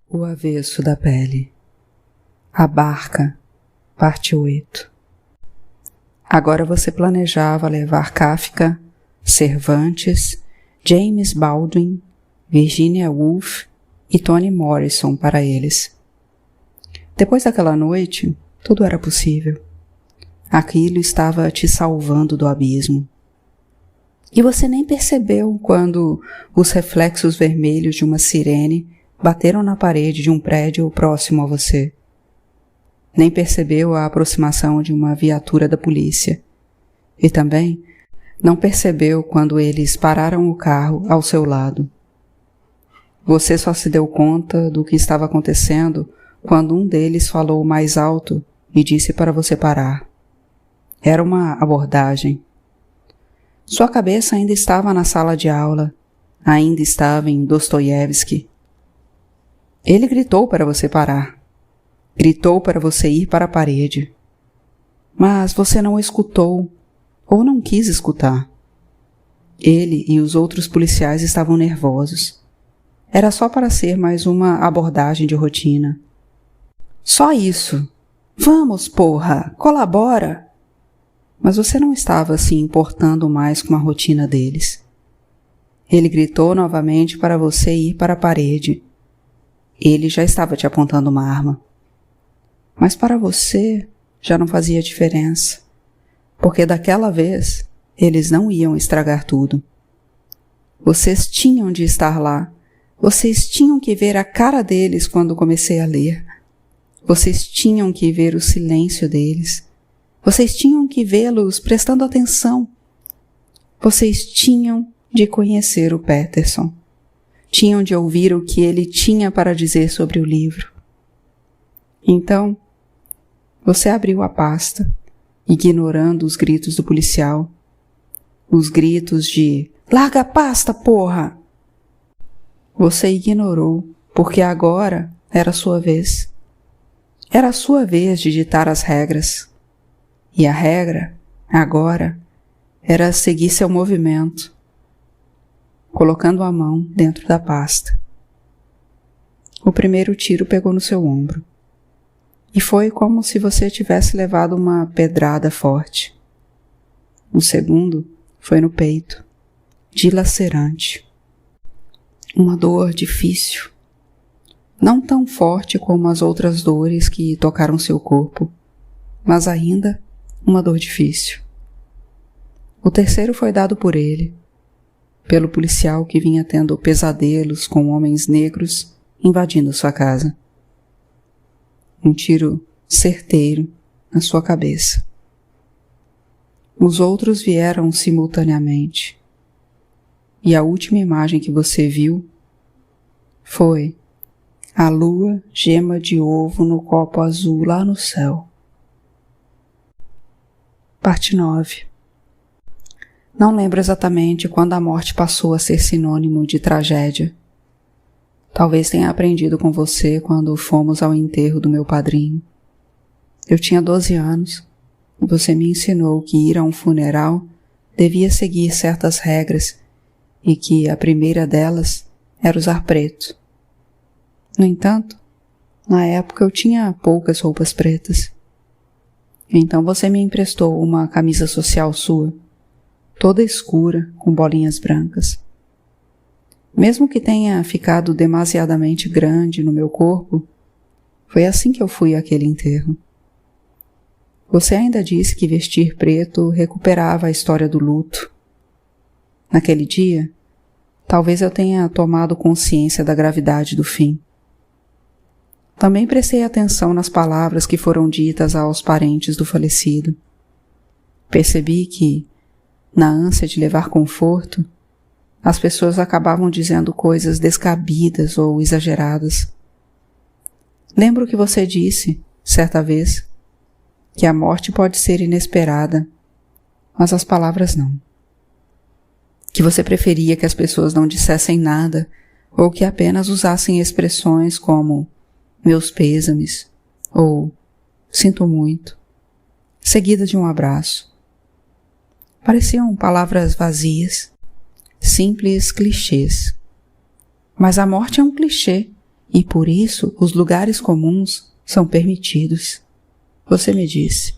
O avesso da pele. A barca, parte 8. Agora você planejava levar Kafka, Cervantes, James Baldwin, Virginia Woolf e Toni Morrison para eles. Depois daquela noite, tudo era possível. Aquilo estava te salvando do abismo. E você nem percebeu quando os reflexos vermelhos de uma sirene bateram na parede de um prédio próximo a você. Nem percebeu a aproximação de uma viatura da polícia. E também não percebeu quando eles pararam o carro ao seu lado. Você só se deu conta do que estava acontecendo quando um deles falou mais alto e disse para você parar. Era uma abordagem. Sua cabeça ainda estava na sala de aula, ainda estava em Dostoiévski. Ele gritou para você parar. Gritou para você ir para a parede. Mas você não escutou, ou não quis escutar. Ele e os outros policiais estavam nervosos. Era só para ser mais uma abordagem de rotina. Só isso. Vamos, porra, colabora! Mas você não estava se importando mais com a rotina deles. Ele gritou novamente para você ir para a parede. Ele já estava te apontando uma arma. Mas para você já não fazia diferença, porque daquela vez eles não iam estragar tudo. Vocês tinham de estar lá. Vocês tinham que ver a cara deles quando comecei a ler. Vocês tinham que ver o silêncio deles. Vocês tinham que vê-los prestando atenção. Vocês tinham de conhecer o Peterson. Tinham de ouvir o que ele tinha para dizer sobre o livro. Então, você abriu a pasta, ignorando os gritos do policial. Os gritos de "Larga a pasta, porra!". Você ignorou, porque agora era a sua vez. Era a sua vez de ditar as regras. E a regra, agora, era seguir seu movimento, colocando a mão dentro da pasta. O primeiro tiro pegou no seu ombro. E foi como se você tivesse levado uma pedrada forte. O segundo foi no peito, dilacerante. Uma dor difícil. Não tão forte como as outras dores que tocaram seu corpo, mas ainda uma dor difícil. O terceiro foi dado por ele, pelo policial que vinha tendo pesadelos com homens negros invadindo sua casa. Um tiro certeiro na sua cabeça. Os outros vieram simultaneamente. E a última imagem que você viu foi a lua gema de ovo no copo azul lá no céu. Parte 9. Não lembro exatamente quando a morte passou a ser sinônimo de tragédia. Talvez tenha aprendido com você quando fomos ao enterro do meu padrinho. Eu tinha 12 anos e você me ensinou que ir a um funeral devia seguir certas regras e que a primeira delas era usar preto. No entanto, na época eu tinha poucas roupas pretas. Então você me emprestou uma camisa social sua, toda escura, com bolinhas brancas. Mesmo que tenha ficado demasiadamente grande no meu corpo, foi assim que eu fui àquele enterro. Você ainda disse que vestir preto recuperava a história do luto. Naquele dia, talvez eu tenha tomado consciência da gravidade do fim. Também prestei atenção nas palavras que foram ditas aos parentes do falecido. Percebi que, na ânsia de levar conforto, as pessoas acabavam dizendo coisas descabidas ou exageradas. Lembro que você disse, certa vez, que a morte pode ser inesperada, mas as palavras não. Que você preferia que as pessoas não dissessem nada ou que apenas usassem expressões como "meus pêsames" ou "sinto muito", seguida de um abraço. Pareciam palavras vazias, simples clichês. Mas a morte é um clichê e por isso os lugares comuns são permitidos. Você me disse.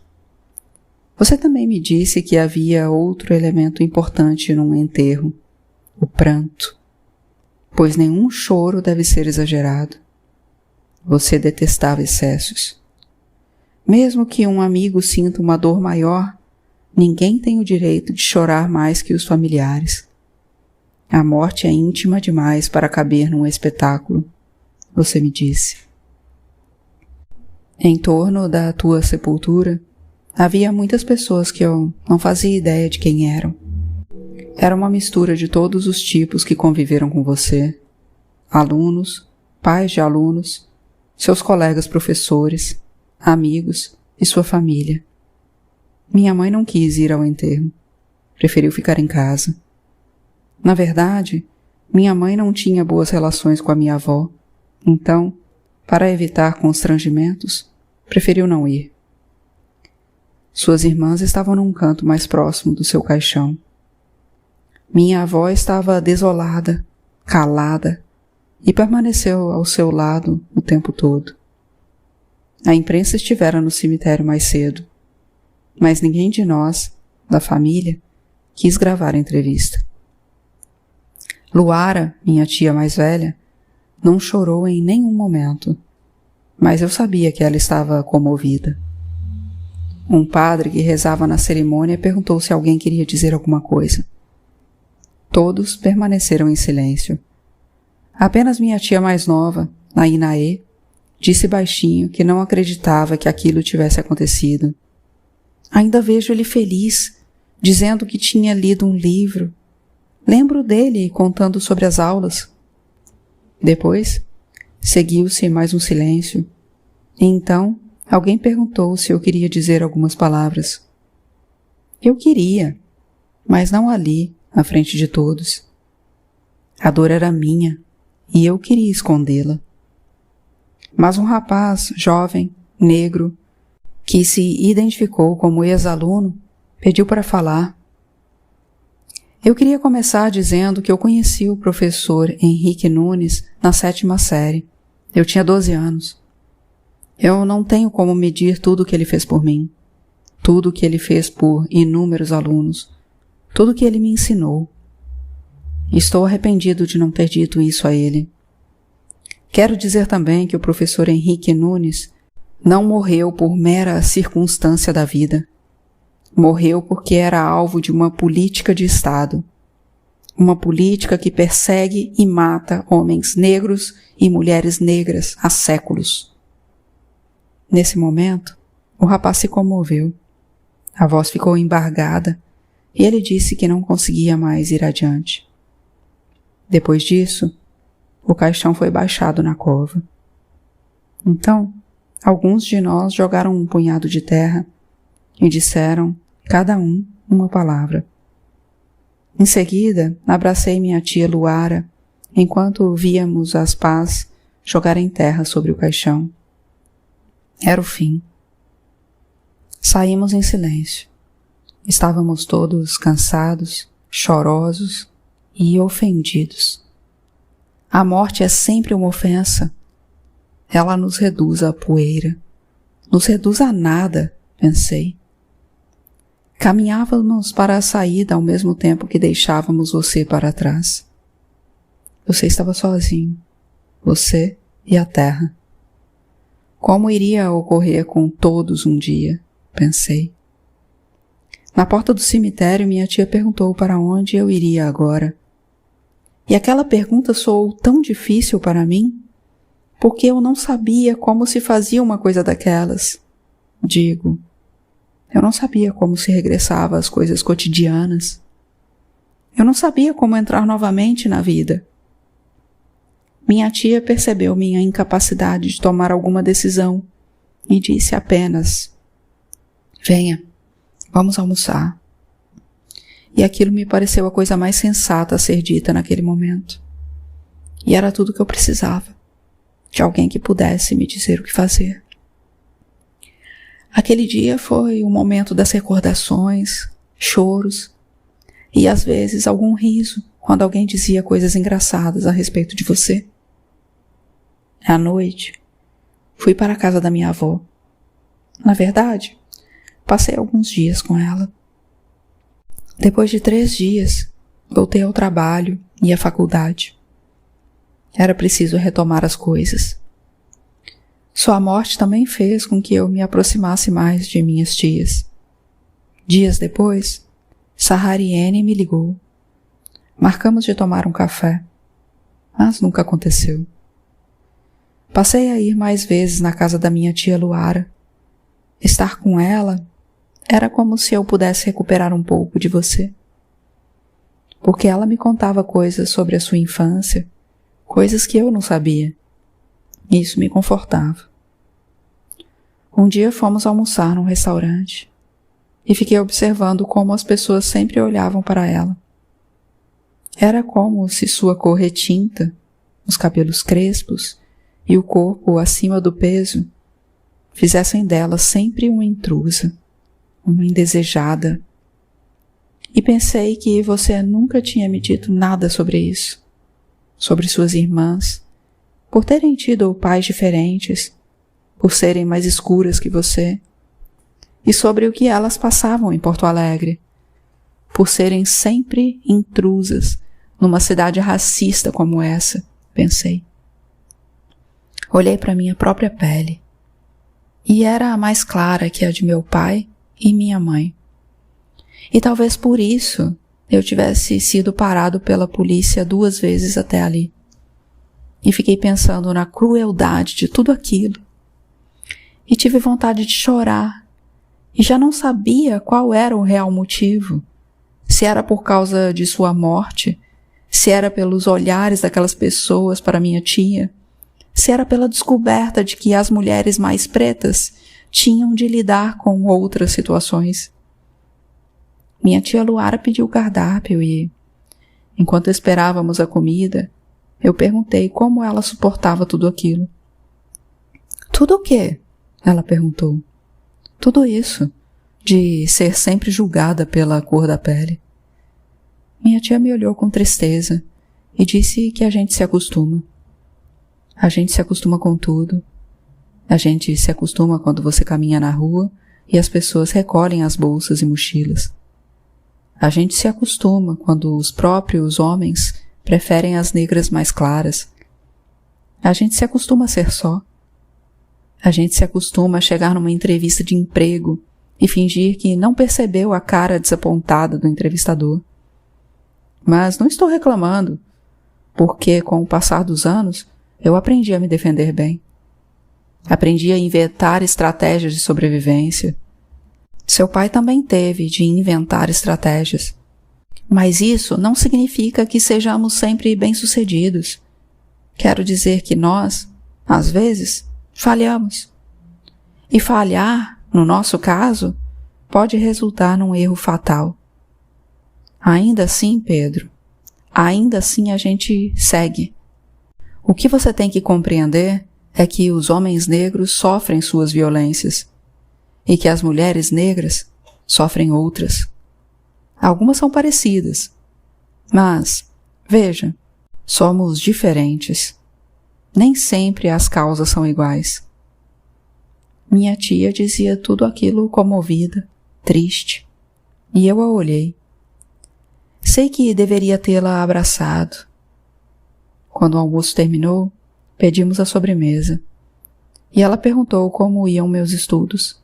Você também me disse que havia outro elemento importante num enterro, o pranto, pois nenhum choro deve ser exagerado. Você detestava excessos. Mesmo que um amigo sinta uma dor maior, ninguém tem o direito de chorar mais que os familiares. A morte é íntima demais para caber num espetáculo, você me disse. Em torno da tua sepultura, havia muitas pessoas que eu não fazia ideia de quem eram. Era uma mistura de todos os tipos que conviveram com você. Alunos, pais de alunos, seus colegas professores, amigos e sua família. Minha mãe não quis ir ao enterro. Preferiu ficar em casa. Na verdade, minha mãe não tinha boas relações com a minha avó. Então, para evitar constrangimentos, preferiu não ir. Suas irmãs estavam num canto mais próximo do seu caixão. Minha avó estava desolada, calada, e permaneceu ao seu lado o tempo todo. A imprensa estivera no cemitério mais cedo, mas ninguém de nós, da família, quis gravar a entrevista. Luara, minha tia mais velha, não chorou em nenhum momento, mas eu sabia que ela estava comovida. Um padre que rezava na cerimônia perguntou se alguém queria dizer alguma coisa. Todos permaneceram em silêncio. Apenas minha tia mais nova, a Inaê, disse baixinho que não acreditava que aquilo tivesse acontecido. Ainda vejo ele feliz, dizendo que tinha lido um livro. Lembro dele contando sobre as aulas. Depois, seguiu-se mais um silêncio. E então, alguém perguntou se eu queria dizer algumas palavras. Eu queria, mas não ali, à frente de todos. A dor era minha, e eu queria escondê-la. Mas um rapaz, jovem, negro, que se identificou como ex-aluno, pediu para falar. Eu queria começar dizendo que eu conheci o professor Henrique Nunes na 7ª série. Eu tinha 12 anos. Eu não tenho como medir tudo o que ele fez por mim, tudo o que ele fez por inúmeros alunos, tudo o que ele me ensinou. Estou arrependido de não ter dito isso a ele. Quero dizer também que o professor Henrique Nunes não morreu por mera circunstância da vida. Morreu porque era alvo de uma política de Estado. Uma política que persegue e mata homens negros e mulheres negras há séculos. Nesse momento, o rapaz se comoveu. A voz ficou embargada e ele disse que não conseguia mais ir adiante. Depois disso, o caixão foi baixado na cova. Então, alguns de nós jogaram um punhado de terra e disseram, cada um, uma palavra. Em seguida, abracei minha tia Luara, enquanto víamos as pás jogarem terra sobre o caixão. Era o fim. Saímos em silêncio. Estávamos todos cansados, chorosos e ofendidos. A morte é sempre uma ofensa. Ela nos reduz a poeira. Nos reduz a nada, pensei. Caminhávamos para a saída ao mesmo tempo que deixávamos você para trás. Você estava sozinho. Você e a terra. Como iria ocorrer com todos um dia, pensei. Na porta do cemitério, minha tia perguntou para onde eu iria agora. E aquela pergunta soou tão difícil para mim, porque eu não sabia como se fazia uma coisa daquelas. Digo, eu não sabia como se regressava às coisas cotidianas. Eu não sabia como entrar novamente na vida. Minha tia percebeu minha incapacidade de tomar alguma decisão e disse apenas, venha, vamos almoçar. E aquilo me pareceu a coisa mais sensata a ser dita naquele momento. E era tudo que eu precisava, de alguém que pudesse me dizer o que fazer. Aquele dia foi o momento das recordações, choros e às vezes algum riso quando alguém dizia coisas engraçadas a respeito de você. À noite, fui para a casa da minha avó. Na verdade, passei alguns dias com ela. Depois de 3 dias, voltei ao trabalho e à faculdade. Era preciso retomar as coisas. Sua morte também fez com que eu me aproximasse mais de minhas tias. Dias depois, Sahariene me ligou. Marcamos de tomar um café, mas nunca aconteceu. Passei a ir mais vezes na casa da minha tia Luara. Estar com ela era como se eu pudesse recuperar um pouco de você. Porque ela me contava coisas sobre a sua infância, coisas que eu não sabia. Isso me confortava. Um dia fomos almoçar num restaurante e fiquei observando como as pessoas sempre olhavam para ela. Era como se sua cor retinta, os cabelos crespos e o corpo acima do peso fizessem dela sempre uma intrusa, uma indesejada. E pensei que você nunca tinha me dito nada sobre isso, sobre suas irmãs, por terem tido pais diferentes, por serem mais escuras que você, e sobre o que elas passavam em Porto Alegre, por serem sempre intrusas numa cidade racista como essa, pensei. Olhei para minha própria pele, e era a mais clara que a de meu pai e minha mãe. E talvez por isso eu tivesse sido parado pela polícia 2 vezes até ali. E fiquei pensando na crueldade de tudo aquilo. E tive vontade de chorar. E já não sabia qual era o real motivo. Se era por causa de sua morte, se era pelos olhares daquelas pessoas para minha tia, se era pela descoberta de que as mulheres mais pretas tinham de lidar com outras situações. Minha tia Luara pediu o cardápio e, enquanto esperávamos a comida, eu perguntei como ela suportava tudo aquilo. Tudo o quê? Ela perguntou. Tudo isso, de ser sempre julgada pela cor da pele. Minha tia me olhou com tristeza e disse que a gente se acostuma. A gente se acostuma com tudo. A gente se acostuma quando você caminha na rua e as pessoas recolhem as bolsas e mochilas. A gente se acostuma quando os próprios homens preferem as negras mais claras. A gente se acostuma a ser só. A gente se acostuma a chegar numa entrevista de emprego e fingir que não percebeu a cara desapontada do entrevistador. Mas não estou reclamando, porque com o passar dos anos eu aprendi a me defender bem. Aprendi a inventar estratégias de sobrevivência. Seu pai também teve de inventar estratégias. Mas isso não significa que sejamos sempre bem-sucedidos. Quero dizer que nós, às vezes, falhamos. E falhar, no nosso caso, pode resultar num erro fatal. Ainda assim, Pedro, ainda assim a gente segue. O que você tem que compreender é que os homens negros sofrem suas violências e que as mulheres negras sofrem outras. Algumas são parecidas, mas, veja, somos diferentes. Nem sempre as causas são iguais. Minha tia dizia tudo aquilo comovida, triste, e eu a olhei. Sei que deveria tê-la abraçado. Quando o almoço terminou, pedimos a sobremesa, e ela perguntou como iam meus estudos.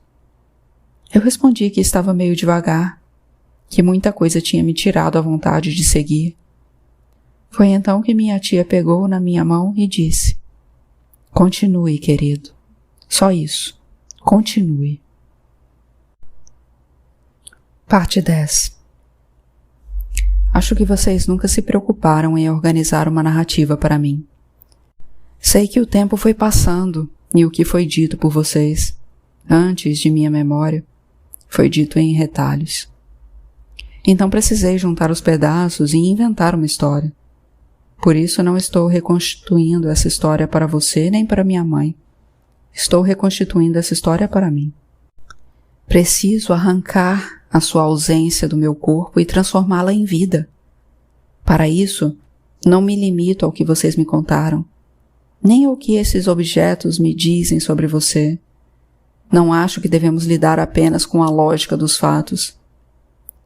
Eu respondi que estava meio devagar, que muita coisa tinha me tirado a vontade de seguir. Foi então que minha tia pegou na minha mão e disse: "Continue, querido. Só isso. Continue." Parte 10. Acho que vocês nunca se preocuparam em organizar uma narrativa para mim. Sei que o tempo foi passando e o que foi dito por vocês, antes de minha memória, foi dito em retalhos. Então precisei juntar os pedaços e inventar uma história. Por isso não estou reconstituindo essa história para você nem para minha mãe. Estou reconstituindo essa história para mim. Preciso arrancar a sua ausência do meu corpo e transformá-la em vida. Para isso, não me limito ao que vocês me contaram. nem o que esses objetos me dizem sobre você. Não acho que devemos lidar apenas com a lógica dos fatos.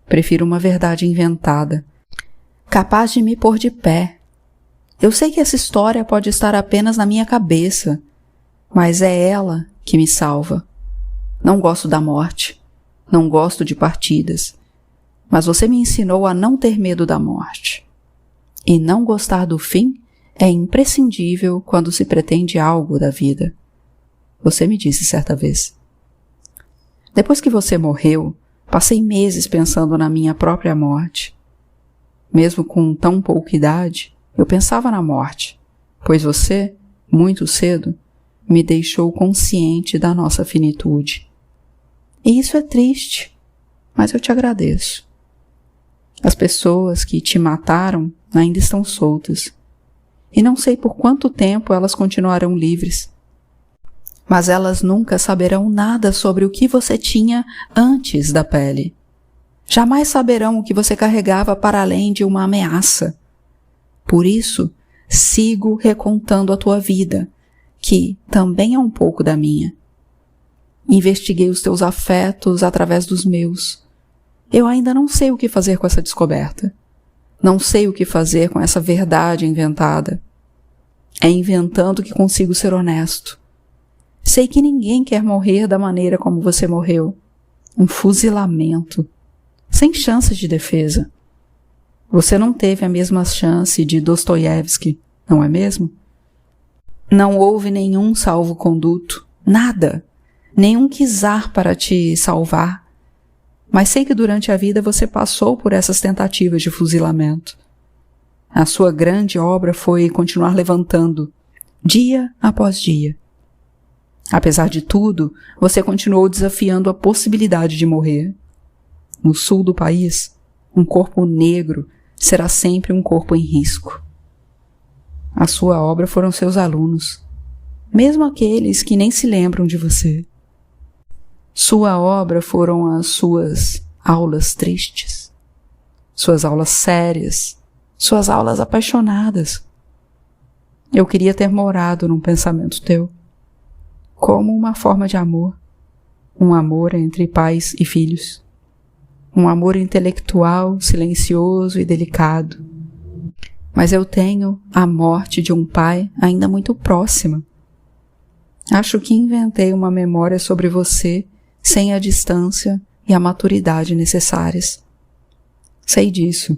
Prefiro uma verdade inventada, capaz de me pôr de pé. Eu sei que essa história pode estar apenas na minha cabeça, mas é ela que me salva. Não gosto da morte, não gosto de partidas, mas você me ensinou a não ter medo da morte. E não gostar do fim é imprescindível quando se pretende algo da vida. Você me disse certa vez. Depois que você morreu, passei meses pensando na minha própria morte. Mesmo com tão pouca idade, eu pensava na morte, pois você, muito cedo, me deixou consciente da nossa finitude. E isso é triste, mas eu te agradeço. As pessoas que te mataram ainda estão soltas, e não sei por quanto tempo elas continuarão livres. Mas elas nunca saberão nada sobre o que você tinha antes da pele. Jamais saberão o que você carregava para além de uma ameaça. Por isso, sigo recontando a tua vida, que também é um pouco da minha. Investiguei os teus afetos através dos meus. Eu ainda não sei o que fazer com essa descoberta. Não sei o que fazer com essa verdade inventada. É inventando que consigo ser honesto. Sei que ninguém quer morrer da maneira como você morreu. Um fuzilamento. Sem chances de defesa. Você não teve a mesma chance de Dostoiévski, não é mesmo? Não houve nenhum salvo-conduto. Nada. Nenhum czar para te salvar. Mas sei que durante a vida você passou por essas tentativas de fuzilamento. A sua grande obra foi continuar levantando, dia após dia. Apesar de tudo, você continuou desafiando a possibilidade de morrer. No sul do país, um corpo negro será sempre um corpo em risco. A sua obra foram seus alunos, mesmo aqueles que nem se lembram de você. Sua obra foram as suas aulas tristes, suas aulas sérias, suas aulas apaixonadas. Eu queria ter morado num pensamento teu, como uma forma de amor, um amor entre pais e filhos, um amor intelectual, silencioso e delicado. Mas eu tenho a morte de um pai ainda muito próxima. Acho que inventei uma memória sobre você sem a distância e a maturidade necessárias. Sei disso,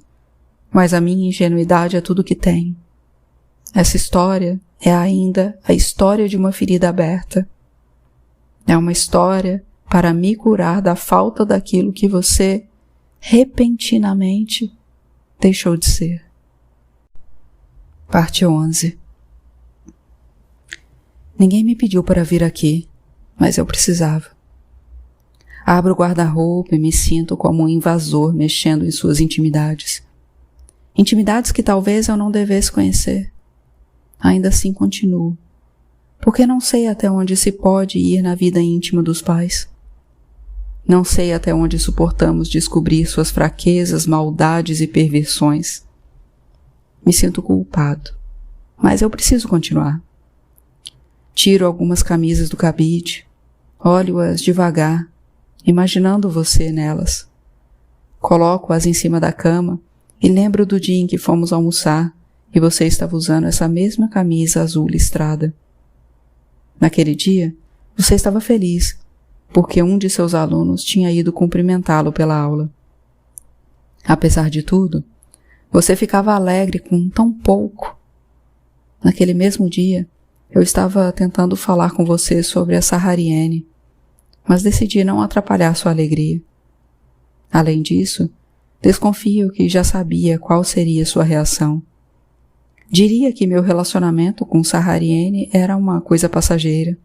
mas a minha ingenuidade é tudo que tenho. Essa história é ainda a história de uma ferida aberta. É uma história para me curar da falta daquilo que você, repentinamente, deixou de ser. Parte 11. Ninguém me pediu para vir aqui, mas eu precisava. Abro o guarda-roupa e me sinto como um invasor mexendo em suas intimidades. Intimidades que talvez eu não devesse conhecer. Ainda assim continuo, porque não sei até onde se pode ir na vida íntima dos pais. Não sei até onde suportamos descobrir suas fraquezas, maldades e perversões. Me sinto culpado, mas eu preciso continuar. Tiro algumas camisas do cabide, olho-as devagar, imaginando você nelas. Coloco-as em cima da cama e lembro do dia em que fomos almoçar e você estava usando essa mesma camisa azul listrada. Naquele dia, você estava feliz, porque um de seus alunos tinha ido cumprimentá-lo pela aula. Apesar de tudo, você ficava alegre com tão pouco. Naquele mesmo dia, eu estava tentando falar com você sobre a Sahariene, mas decidi não atrapalhar sua alegria. Além disso, desconfio que já sabia qual seria sua reação. Diria que meu relacionamento com Sahariene era uma coisa passageira,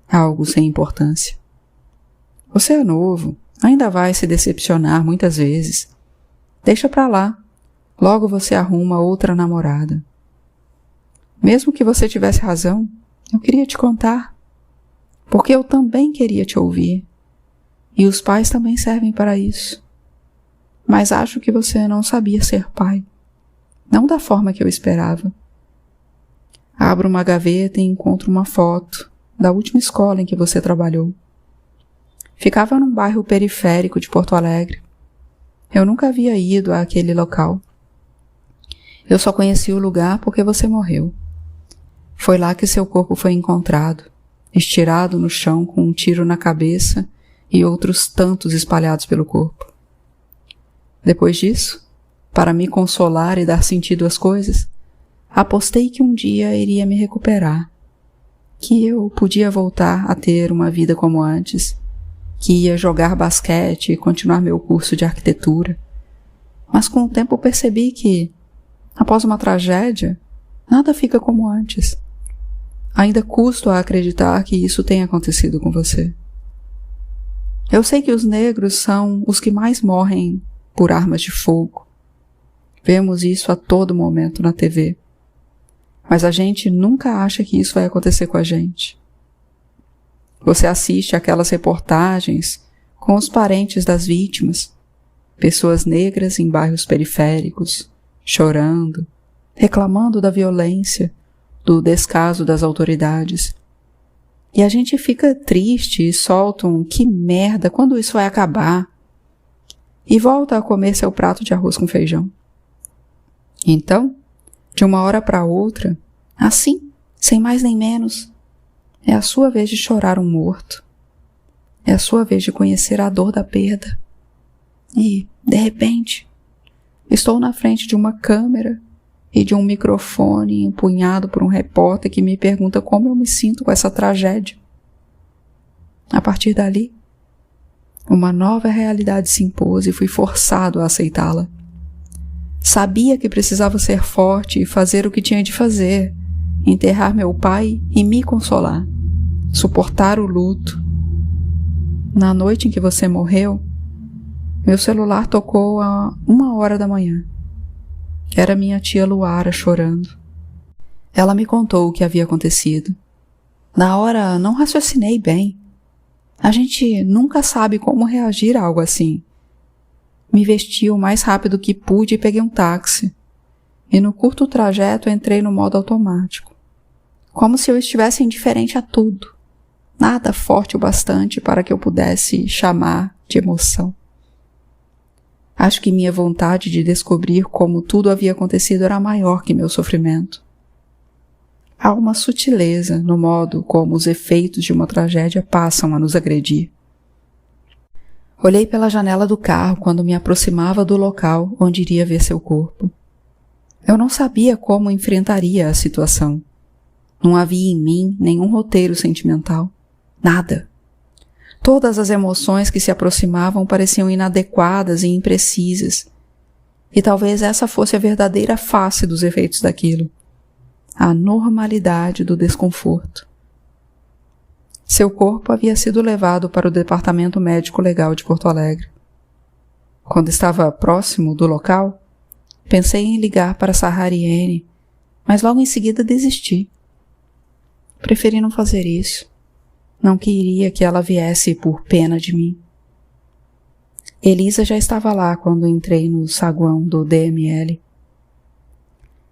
algo sem importância. Você é novo, ainda vai se decepcionar muitas vezes. Deixa pra lá, logo você arruma outra namorada. Mesmo que você tivesse razão, eu queria te contar, porque eu também queria te ouvir, e os pais também servem para isso. Mas acho que você não sabia ser pai, não da forma que eu esperava. abro uma gaveta e encontro uma foto da última escola em que você trabalhou. Ficava num bairro periférico de Porto Alegre. Eu nunca havia ido àquele local. Eu só conheci o lugar porque você morreu. Foi lá que seu corpo foi encontrado, estirado no chão com um tiro na cabeça e outros tantos espalhados pelo corpo. Depois disso, para me consolar e dar sentido às coisas, apostei que um dia iria me recuperar, que eu podia voltar a ter uma vida como antes, que ia jogar basquete e continuar meu curso de arquitetura. Mas com o tempo percebi que, após uma tragédia, nada fica como antes. Ainda custo a acreditar que isso tenha acontecido com você. Eu sei que os negros são os que mais morrem por armas de fogo. Vemos isso a todo momento na TV. Mas a gente nunca acha que isso vai acontecer com a gente. Você assiste aquelas reportagens com os parentes das vítimas, pessoas negras em bairros periféricos, chorando, reclamando da violência, do descaso das autoridades. E a gente fica triste e solta um "que merda, quando isso vai acabar?" e volta a comer seu prato de arroz com feijão. Então, de uma hora para outra, assim, sem mais nem menos, é a sua vez de chorar um morto. É a sua vez de conhecer a dor da perda. E, de repente, estou na frente de uma câmera e de um microfone empunhado por um repórter que me pergunta como eu me sinto com essa tragédia. A partir dali, uma nova realidade se impôs e fui forçado a aceitá-la. Sabia que precisava ser forte e fazer o que tinha de fazer, enterrar meu pai e me consolar, suportar o luto. Na noite em que você morreu, meu celular tocou a 1h da manhã. Era minha tia Luara chorando. Ela me contou o que havia acontecido. Na hora não raciocinei bem. A gente nunca sabe como reagir a algo assim. Me vesti o mais rápido que pude e peguei um táxi. E no curto trajeto entrei no modo automático. Como se eu estivesse indiferente a tudo. Nada forte o bastante para que eu pudesse chamar de emoção. Acho que minha vontade de descobrir como tudo havia acontecido era maior que meu sofrimento. Há uma sutileza no modo como os efeitos de uma tragédia passam a nos agredir. Olhei pela janela do carro quando me aproximava do local onde iria ver seu corpo. Eu não sabia como enfrentaria a situação. Não havia em mim nenhum roteiro sentimental. Nada. Todas as emoções que se aproximavam pareciam inadequadas e imprecisas. E talvez essa fosse a verdadeira face dos efeitos daquilo. A normalidade do desconforto. Seu corpo havia sido levado para o Departamento Médico Legal de Porto Alegre. Quando estava próximo do local, pensei em ligar para Sahariene, mas logo em seguida desisti. Preferi não fazer isso. Não queria que ela viesse por pena de mim. Elisa já estava lá quando entrei no saguão do DML.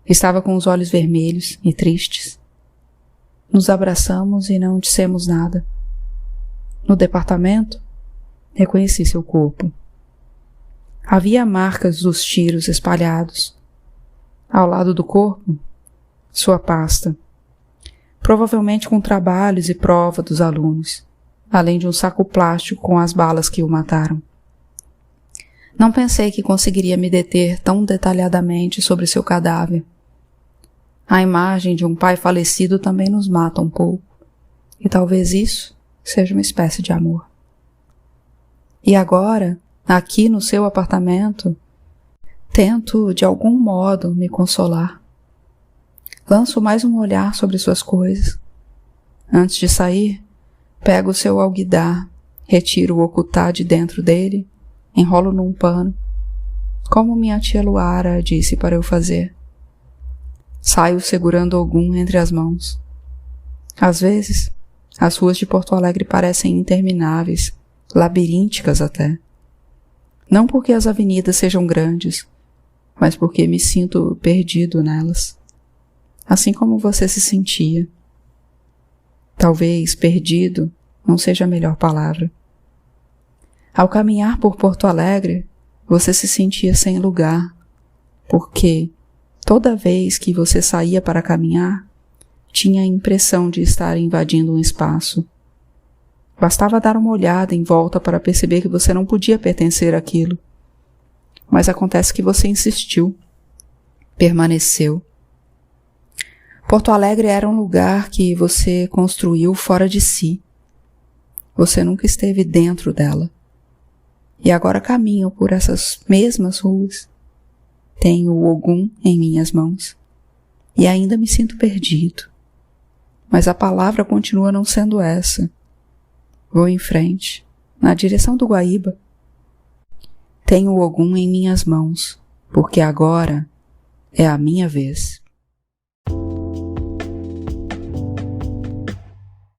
Estava com os olhos vermelhos e tristes. Nos abraçamos e não dissemos nada. No departamento, reconheci seu corpo. Havia marcas dos tiros espalhados. Ao lado do corpo, sua pasta. Provavelmente com trabalhos e prova dos alunos, além de um saco plástico com as balas que o mataram. Não pensei que conseguiria me deter tão detalhadamente sobre seu cadáver. A imagem de um pai falecido também nos mata um pouco, e talvez isso seja uma espécie de amor. E agora, aqui no seu apartamento, tento de algum modo me consolar. Lanço mais um olhar sobre suas coisas. Antes de sair, pego o seu alguidar, retiro o ocultar de dentro dele, enrolo num pano, como minha tia Luara disse para eu fazer. Saio segurando algum entre as mãos. Às vezes, as ruas de Porto Alegre parecem intermináveis, labirínticas até. Não porque as avenidas sejam grandes, mas porque me sinto perdido nelas. assim como você se sentia. Talvez perdido não seja a melhor palavra. Ao caminhar por Porto Alegre, você se sentia sem lugar, porque toda vez que você saía para caminhar, tinha a impressão de estar invadindo um espaço. Bastava dar uma olhada em volta para perceber que você não podia pertencer àquilo. Mas acontece que você insistiu, permaneceu. Porto Alegre era um lugar que você construiu fora de si. Você nunca esteve dentro dela. E agora caminho por essas mesmas ruas. Tenho o Ogum em minhas mãos. E ainda me sinto perdido. Mas a palavra continua não sendo essa. Vou em frente, na direção do Guaíba. Tenho o Ogum em minhas mãos, porque agora é a minha vez.